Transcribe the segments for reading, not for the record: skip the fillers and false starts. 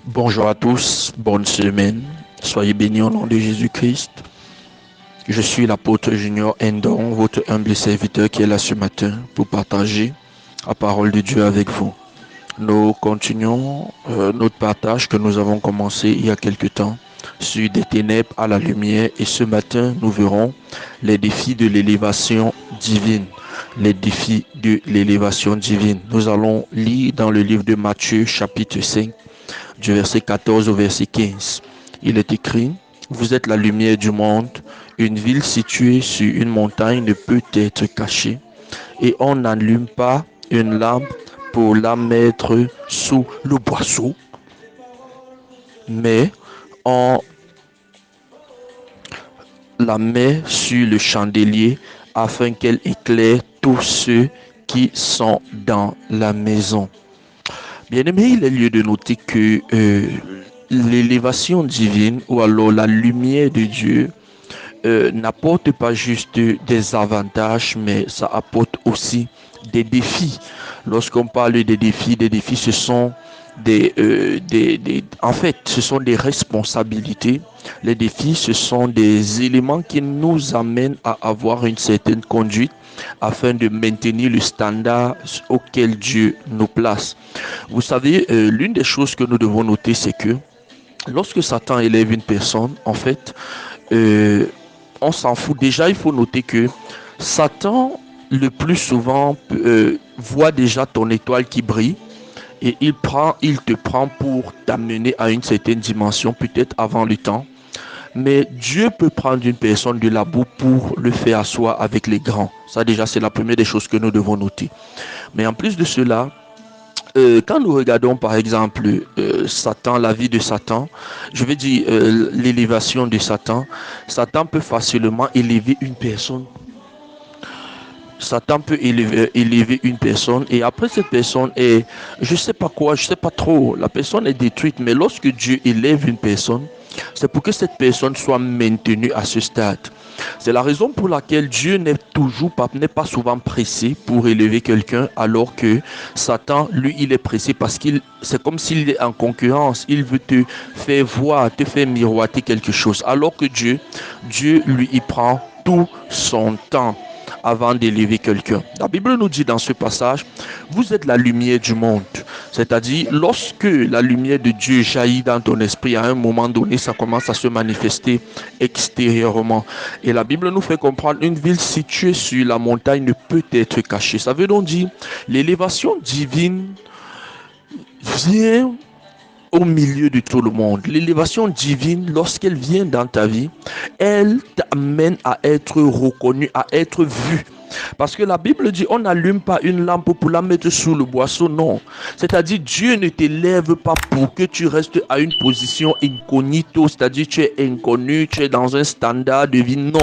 Bonjour à tous, bonne semaine. Soyez bénis au nom de Jésus-Christ. Je suis l'apôtre Junior Endon, votre humble serviteur qui est là ce matin pour partager la parole de Dieu avec vous. Nous continuons notre partage que nous avons commencé il y a quelque temps sur des ténèbres à la lumière et ce matin nous verrons les défis de l'élévation divine. Les défis de l'élévation divine. Nous allons lire dans le livre de Matthieu chapitre 5 du verset 14 au verset 15. Il est écrit, vous êtes la lumière du monde, une ville située sur une montagne ne peut être cachée, et on n'allume pas une lampe pour la mettre sous le boisseau, mais on la met sur le chandelier afin qu'elle éclaire tous ceux qui sont dans la maison. Bien aimé, il est lieu de noter que l'élévation divine ou alors la lumière de Dieu n'apporte pas juste des avantages, mais ça apporte aussi des défis. Lorsqu'on parle des défis, ce sont en fait, ce sont des responsabilités. Les défis, ce sont des éléments qui nous amènent à avoir une certaine conduite afin de maintenir le standard auquel Dieu nous place. Vous savez, l'une des choses que nous devons noter, c'est que lorsque Satan élève une personne, en fait, euh, on s'en fout. Déjà, il faut noter que Satan, le plus souvent, voit déjà ton étoile qui brille et il te prend pour t'amener à une certaine dimension, peut-être avant le temps. Mais Dieu peut prendre une personne de la boue pour le faire asseoir avec les grands. Ça déjà, c'est la première des choses que nous devons noter. Mais en plus de cela, quand nous regardons par exemple Satan, la vie de Satan, je veux dire l'élévation de Satan, Satan peut facilement élever une personne. Satan peut élever une personne et après cette personne est, je sais pas quoi, je sais pas trop, la personne est détruite, mais lorsque Dieu élève une personne, c'est pour que cette personne soit maintenue à ce stade. C'est la raison pour laquelle Dieu n'est pas souvent pressé pour élever quelqu'un, alors que Satan, lui, il est pressé parce qu'il, c'est comme s'il est en concurrence. Il veut te faire voir, te faire miroiter quelque chose. Alors que Dieu, lui, il prend tout son temps avant d'élever quelqu'un. La Bible nous dit dans ce passage, vous êtes la lumière du monde. C'est-à-dire, lorsque la lumière de Dieu jaillit dans ton esprit, à un moment donné, ça commence à se manifester extérieurement. Et la Bible nous fait comprendre, une ville située sur la montagne ne peut être cachée. Ça veut donc dire, l'élévation divine vient au milieu de tout le monde. L'élévation divine, lorsqu'elle vient dans ta vie, elle t'amène à être reconnu, à être vu. Parce que la Bible dit, on n'allume pas une lampe pour la mettre sous le boisseau, non. C'est-à-dire, Dieu ne t'élève pas pour que tu restes à une position incognito, c'est-à-dire tu es inconnu, tu es dans un standard de vie, non.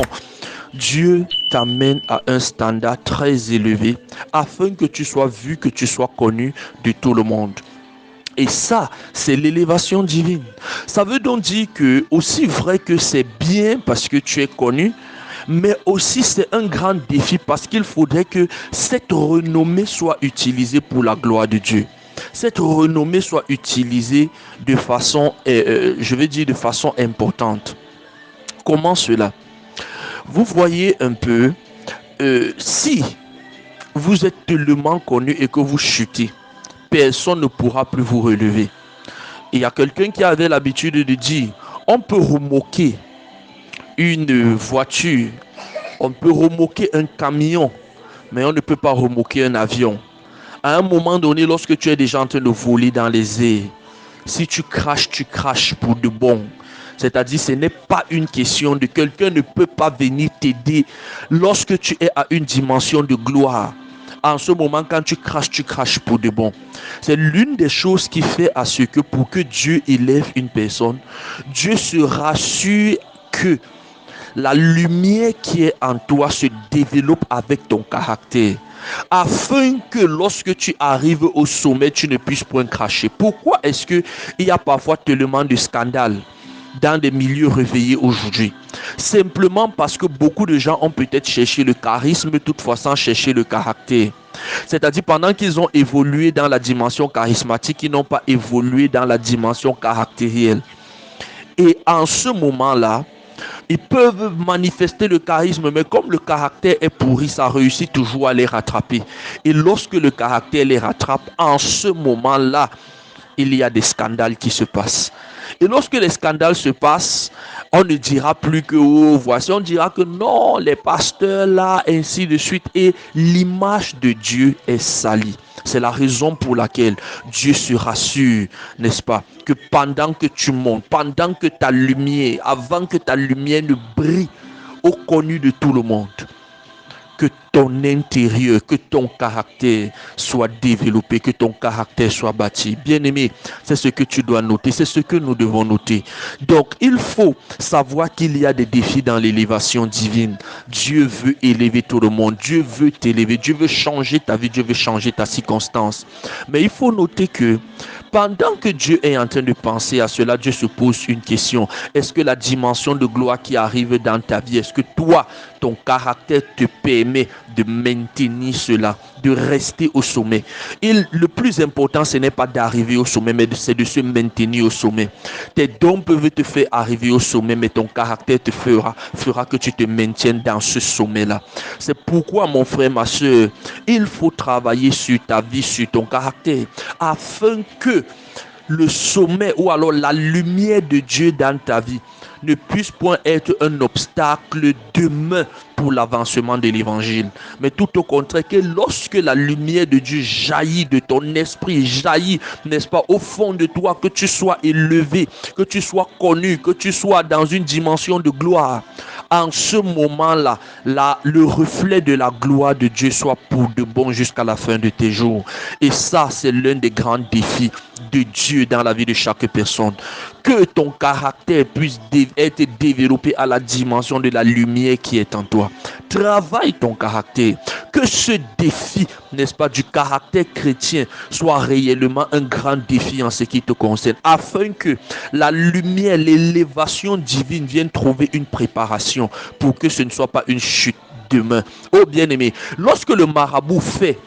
Dieu t'amène à un standard très élevé afin que tu sois vu, que tu sois connu de tout le monde. Et ça, c'est l'élévation divine. Ça veut donc dire que, aussi vrai que c'est bien parce que tu es connu, mais aussi c'est un grand défi parce qu'il faudrait que cette renommée soit utilisée pour la gloire de Dieu. Cette renommée soit utilisée de façon, je vais dire de façon importante. Comment cela? Vous voyez un peu, si vous êtes tellement connu et que vous chutez, personne ne pourra plus vous relever. Il y a quelqu'un qui avait l'habitude de dire, on peut remoquer une voiture, on peut remoquer un camion, mais on ne peut pas remoquer un avion. À un moment donné, lorsque tu es déjà en train de voler dans les airs, si tu craches pour de bon. C'est-à-dire, ce n'est pas une question de quelqu'un ne peut pas venir t'aider lorsque tu es à une dimension de gloire. En ce moment, quand tu craches pour de bon. C'est l'une des choses qui fait à ce que pour que Dieu élève une personne, Dieu se rassure que la lumière qui est en toi se développe avec ton caractère. Afin que lorsque tu arrives au sommet, tu ne puisses point cracher. Pourquoi est-ce qu'il y a parfois tellement de scandales dans des milieux réveillés aujourd'hui? Simplement parce que beaucoup de gens ont peut-être cherché le charisme, toutefois sans chercher le caractère. C'est-à-dire pendant qu'ils ont évolué dans la dimension charismatique, ils n'ont pas évolué dans la dimension caractérielle. Et en ce moment-là, ils peuvent manifester le charisme, mais comme le caractère est pourri, ça réussit toujours à les rattraper. Et lorsque le caractère les rattrape, en ce moment-là, il y a des scandales qui se passent. Et lorsque les scandales se passent, on ne dira plus que oh, voici, on dira que non, les pasteurs là, ainsi de suite. Et l'image de Dieu est salie. C'est la raison pour laquelle Dieu se rassure, n'est-ce pas, que pendant que tu montes, pendant que ta lumière, avant que ta lumière ne brille au connu de tout le monde, que ton intérieur, que ton caractère soit développé, que ton caractère soit bâti. Bien-aimé, c'est ce que tu dois noter, c'est ce que nous devons noter. Donc, il faut savoir qu'il y a des défis dans l'élévation divine. Dieu veut élever tout le monde, Dieu veut t'élever, Dieu veut changer ta vie, Dieu veut changer ta circonstance. Mais il faut noter que pendant que Dieu est en train de penser à cela, Dieu se pose une question. Est-ce que la dimension de gloire qui arrive dans ta vie, est-ce que toi, ton caractère te permet de maintenir cela, de rester au sommet? Le plus important, ce n'est pas d'arriver au sommet, mais c'est de se maintenir au sommet. Tes dons peuvent te faire arriver au sommet, mais ton caractère te fera que tu te maintiennes dans ce sommet-là. C'est pourquoi, mon frère, ma soeur, il faut travailler sur ta vie, sur ton caractère, afin que le sommet ou alors la lumière de Dieu dans ta vie ne puisse point être un obstacle demain pour l'avancement de l'évangile. Mais tout au contraire, que lorsque la lumière de Dieu jaillit de ton esprit, jaillit, n'est-ce pas, au fond de toi, que tu sois élevé, que tu sois connu, que tu sois dans une dimension de gloire, en ce moment-là, le reflet de la gloire de Dieu soit pour de bon jusqu'à la fin de tes jours. Et ça, c'est l'un des grands défis de Dieu dans la vie de chaque personne. Que ton caractère puisse être développé à la dimension de la lumière qui est en toi. Travaille ton caractère. Que ce défi, n'est-ce pas, du caractère chrétien soit réellement un grand défi en ce qui te concerne, afin que la lumière, l'élévation divine vienne trouver une préparation pour que ce ne soit pas une chute demain. Oh bien-aimé, lorsque le marabout fait,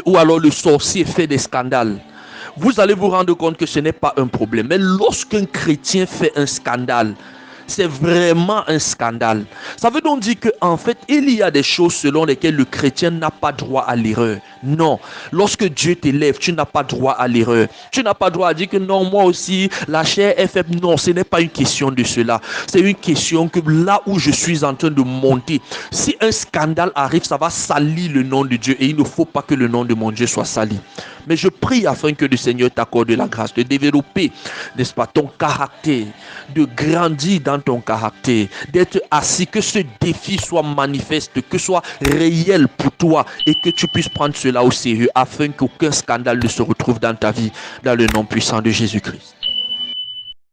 ou alors le sorcier fait des scandales, vous allez vous rendre compte que ce n'est pas un problème. Mais lorsqu'un chrétien fait un scandale, c'est vraiment un scandale. Ça veut donc dire qu'en fait, il y a des choses selon lesquelles le chrétien n'a pas droit à l'erreur. Non. Lorsque Dieu t'élève, tu n'as pas droit à l'erreur. Tu n'as pas droit à dire que non, moi aussi, la chair est faible. Non, ce n'est pas une question de cela. C'est une question que là où je suis en train de monter, si un scandale arrive, ça va salir le nom de Dieu. Et il ne faut pas que le nom de mon Dieu soit sali. Mais je prie afin que le Seigneur t'accorde la grâce de développer, n'est-ce pas, ton caractère, de grandir dans ton caractère, d'être assis, que ce défi soit manifeste, que soit réel pour toi et que tu puisses prendre cela au sérieux afin qu'aucun scandale ne se retrouve dans ta vie, dans le nom puissant de Jésus-Christ.